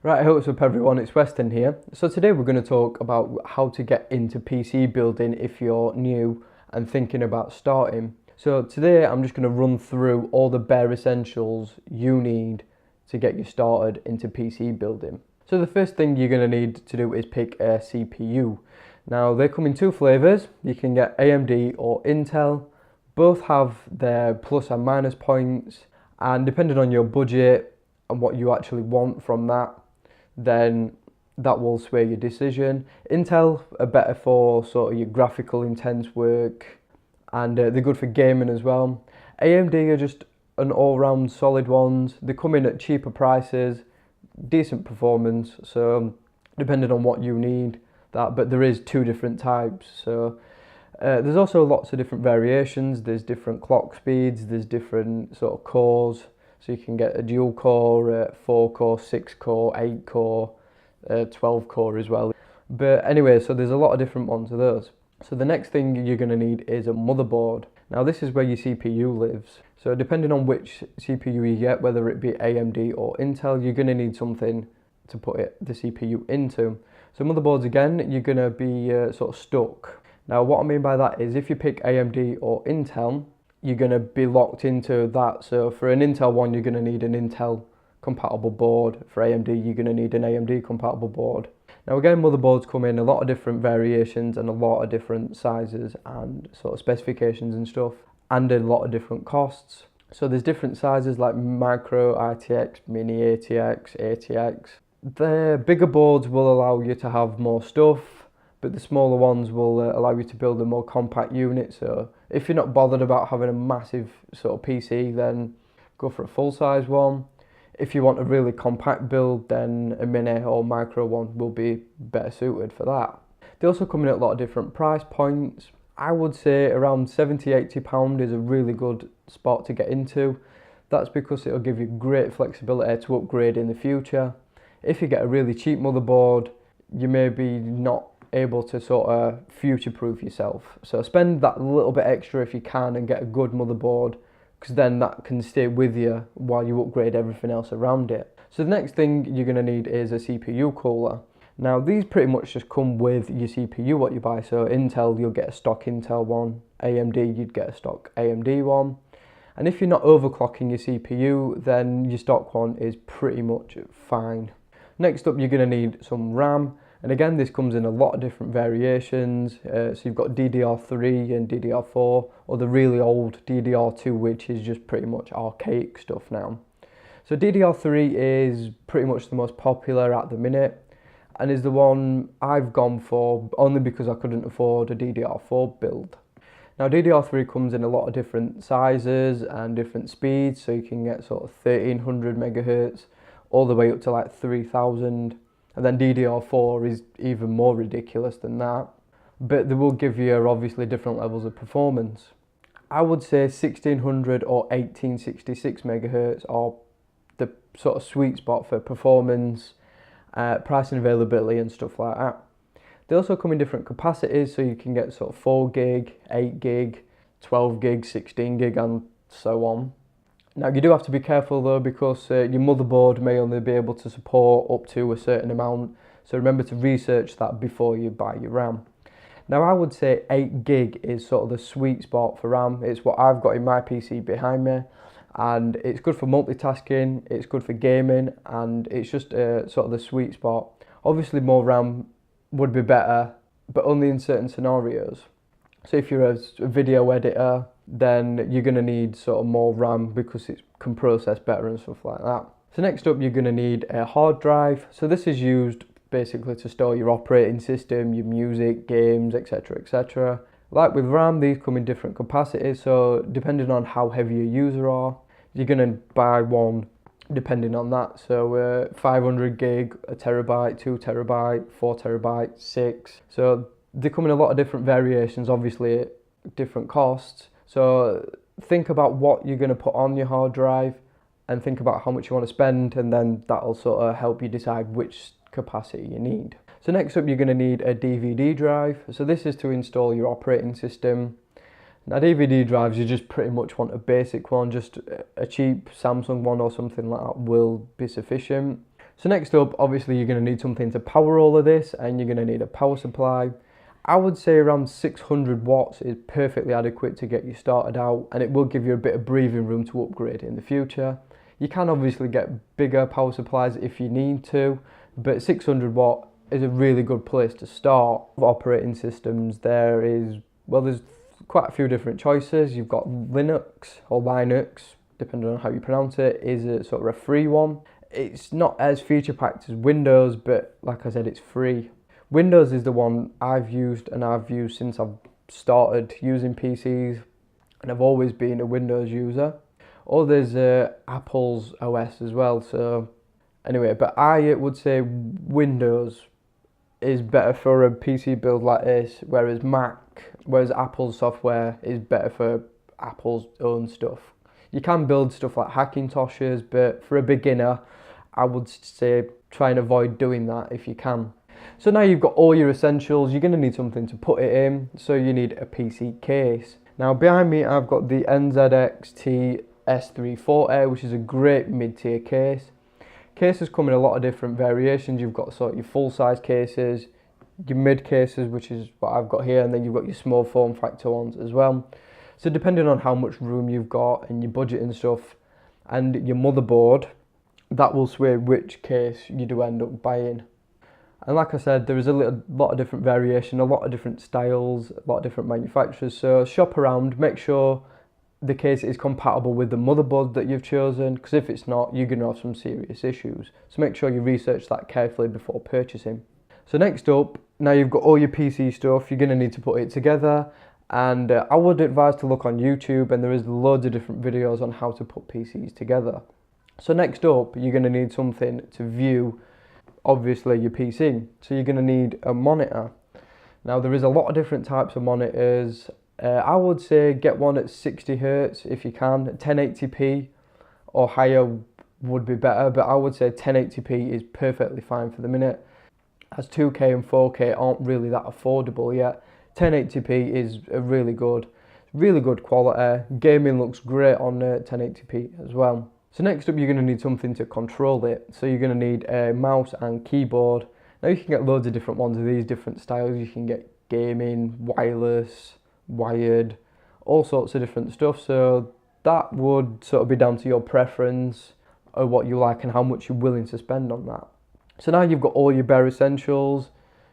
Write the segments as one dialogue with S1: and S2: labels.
S1: Right, what's up everyone, it's Weston here. So today we're going to talk about how to get into PC building if you're new and thinking about starting. So today I'm just going to run through all the bare essentials you need to get you started into PC building. So the first thing you're going to need to do is pick a CPU. Now they come in two flavors. You can get AMD or Intel. Both have their plus and minus points, and depending on your budget and what you actually want from that, then that will sway your decision. Intel are better for sort of your graphical intense work, and they're good for gaming as well. AMD are just an all-round solid ones. They come in at cheaper prices, decent performance, so depending on what you need, but there is two different types. So there's also lots of different variations. There's different clock speeds, there's different sort of cores. So you can get a dual core, 4 core, 6 core, 8 core, 12 core as well. But anyway, so there's a lot of different ones of those. So the next thing you're going to need is a motherboard. Now this is where your CPU lives. So depending on which CPU you get, whether it be AMD or Intel, you're going to need something to put the CPU into. So motherboards, again, you're going to be sort of stuck. Now what I mean by that is if you pick AMD or Intel, you're going to be locked into that. So for an Intel one, you're going to need an Intel compatible board. For AMD, you're going to need an AMD compatible board. Now again, motherboards come in a lot of different variations and a lot of different sizes and sort of specifications and stuff, and a lot of different costs. So there's different sizes like micro, ITX, mini, ATX, ATX. The bigger boards will allow you to have more stuff, but the smaller ones will allow you to build a more compact unit. So if you're not bothered about having a massive sort of PC, then go for a full-size one. If you want a really compact build, then a mini or micro one will be better suited for that. They also come in at a lot of different price points. I would say around £70–80 is a really good spot to get into. That's because it'll give you great flexibility to upgrade in the future. If you get a really cheap motherboard, you may be not able to sort of future-proof yourself. So spend that little bit extra if you can and get a good motherboard, because then that can stay with you while you upgrade everything else around it. So the next thing you're going to need is a CPU cooler. Now these pretty much just come with your CPU what you buy. So Intel, you'll get a stock Intel one. AMD, you'd get a stock AMD one. And if you're not overclocking your CPU, then your stock one is pretty much fine. Next up, you're going to need some RAM. And again, this comes in a lot of different variations. So you've got DDR3 and DDR4, or the really old DDR2, which is just pretty much archaic stuff now. So DDR3 is pretty much the most popular at the minute, and is the one I've gone for only because I couldn't afford a DDR4 build. Now DDR3 comes in a lot of different sizes and different speeds, so you can get sort of 1300 megahertz all the way up to like 3000. And then DDR4 is even more ridiculous than that. But they will give you obviously different levels of performance. I would say 1600 or 1866 megahertz are the sort of sweet spot for performance, price and availability and stuff like that. They also come in different capacities, so you can get sort of 4 gig, 8 gig, 12 gig, 16 gig and so on. Now you do have to be careful though, because your motherboard may only be able to support up to a certain amount, so remember to research that before you buy your RAM. Now I would say 8 gig is sort of the sweet spot for RAM. It's what I've got in my PC behind me, and it's good for multitasking, it's good for gaming, and it's just sort of the sweet spot. Obviously more RAM would be better, but only in certain scenarios. So if you're a video editor, then you're going to need sort of more RAM because it can process better and stuff like that. So next up, you're going to need a hard drive. So this is used basically to store your operating system, your music, games, etc, etc. Like with RAM, these come in different capacities, so depending on how heavy your user are, you're going to buy one depending on that. So 500 gig, a terabyte, 2 terabyte, 4 terabyte, 6. So they come in a lot of different variations, obviously at different costs. So think about what you're going to put on your hard drive and think about how much you want to spend, and then that'll sort of help you decide which capacity you need. So next up, you're going to need a DVD drive. So this is to install your operating system. Now DVD drives, you just pretty much want a basic one, just a cheap Samsung one or something like that will be sufficient. So next up, obviously you're going to need something to power all of this, and you're going to need a power supply. I would say around 600 watts is perfectly adequate to get you started out, and it will give you a bit of breathing room to upgrade in the future. You can obviously get bigger power supplies if you need to, but 600 watt is a really good place to start. Operating systems, there's quite a few different choices. You've got Linux or Linux, depending on how you pronounce it, is a sort of a free one. It's not as feature packed as Windows, but like I said, it's free. Windows is the one I've used since I've started using PCs, and I've always been a Windows user. Or there's Apple's OS as well. So anyway, but I would say Windows is better for a PC build like this, whereas Apple's software is better for Apple's own stuff. You can build stuff like Hackintoshes, but for a beginner, I would say try and avoid doing that if you can. So now you've got all your essentials, you're going to need something to put it in, so you need a PC case. Now behind me I've got the NZXT S340, which is a great mid-tier case. Cases come in a lot of different variations. You've got sort of your full-size cases, your mid cases, which is what I've got here, and then you've got your small form factor ones as well. So depending on how much room you've got and your budget and stuff, and your motherboard, that will sway which case you do end up buying. And like I said, there is a lot of different variation, a lot of different styles, a lot of different manufacturers. So shop around, make sure the case is compatible with the motherboard that you've chosen, because if it's not, you're going to have some serious issues. So make sure you research that carefully before purchasing. So next up, now you've got all your PC stuff, you're going to need to put it together. And I would advise to look on YouTube, and there is loads of different videos on how to put PCs together. So next up, you're going to need something to view, obviously, your PC. So you're going to need a monitor. Now there is a lot of different types of monitors. I would say get one at 60 Hz if you can. 1080p or higher would be better, but I would say 1080p is perfectly fine for the minute, as 2K and 4K aren't really that affordable yet. 1080p is a really good quality. Gaming looks great on 1080p as well. So next up, you're going to need something to control it. So you're going to need a mouse and keyboard. Now you can get loads of different ones of these different styles. You can get gaming, wireless, wired, all sorts of different stuff. So that would sort of be down to your preference or what you like and how much you're willing to spend on that. So now you've got all your bare essentials.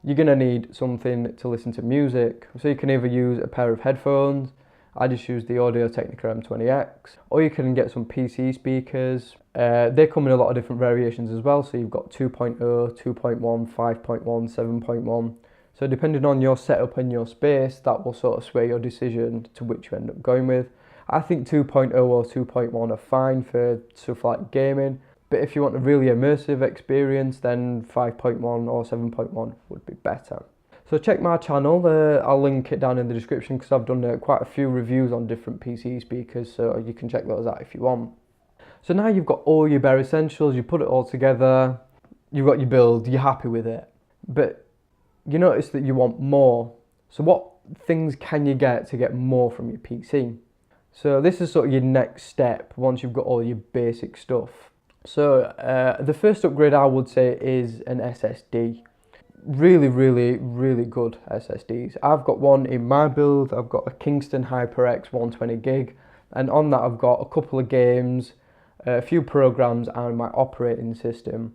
S1: You're going to need something to listen to music. So you can either use a pair of headphones. I just use the Audio-Technica M20X, or you can get some PC speakers. They come in a lot of different variations as well. So you've got 2.0, 2.1, 5.1, 7.1. So depending on your setup and your space, that will sort of sway your decision to which you end up going with. I think 2.0 or 2.1 are fine for stuff like gaming, but if you want a really immersive experience, then 5.1 or 7.1 would be better. So check my channel, I'll link it down in the description, because I've done quite a few reviews on different PC speakers, so you can check those out if you want. So now you've got all your bare essentials, you put it all together, you've got your build, you're happy with it, but you notice that you want more. So what things can you get to get more from your PC? So this is sort of your next step once you've got all your basic stuff. So the first upgrade I would say is an SSD. Really good SSDs. I've got one in my build. I've got a Kingston HyperX 120 gig, and on that I've got a couple of games, a few programs and my operating system,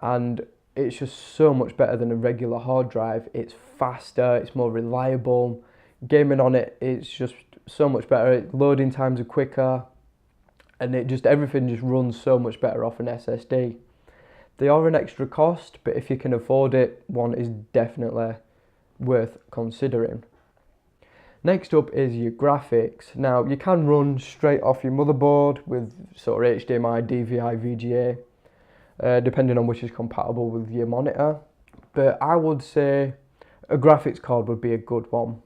S1: and it's just so much better than a regular hard drive. It's faster, it's more reliable. Gaming on it, it's just so much better. Loading times are quicker, and everything just runs so much better off an SSD. They are an extra cost, but if you can afford it, one is definitely worth considering. Next up is your graphics. Now you can run straight off your motherboard with sort of HDMI, DVI, VGA, depending on which is compatible with your monitor. But I would say a graphics card would be a good one.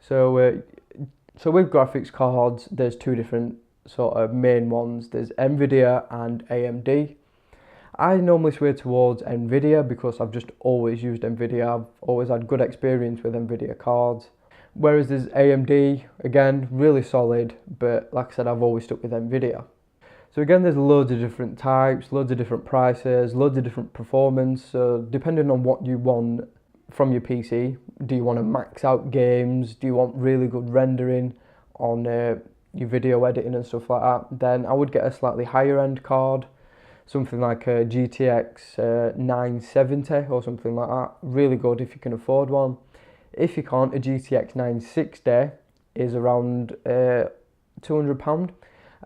S1: So with graphics cards, there's two different sort of main ones. There's NVIDIA and AMD. I normally sway towards NVIDIA because I've just always used NVIDIA. I've always had good experience with NVIDIA cards. Whereas there's AMD, again, really solid, but like I said, I've always stuck with NVIDIA. So again, there's loads of different types, loads of different prices, loads of different performance. So depending on what you want from your PC, do you want to max out games? Do you want really good rendering on your video editing and stuff like that? Then I would get a slightly higher end card, something like a GTX 970 or something like that. Really good if you can afford one. If you can't, a GTX 960 is around £200,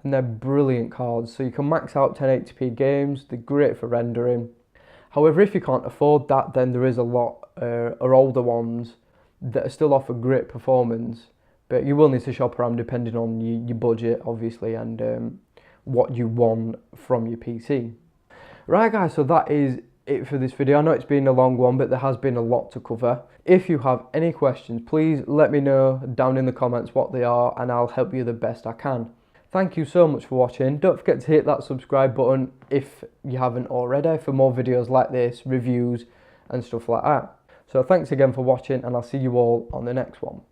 S1: and they're brilliant cards. So you can max out 1080p games, they're great for rendering. However, if you can't afford that, then there is a lot or older ones that still offer great performance, but you will need to shop around depending on your budget, obviously, and what you want from your PC. Right guys, so that is it for this video. I know it's been a long one, but there has been a lot to cover. If you have any questions, please let me know down in the comments what they are, and I'll help you the best I can. Thank you so much for watching. Don't forget to hit that subscribe button if you haven't already for more videos like this, reviews and stuff like that. So thanks again for watching, and I'll see you all on the next one.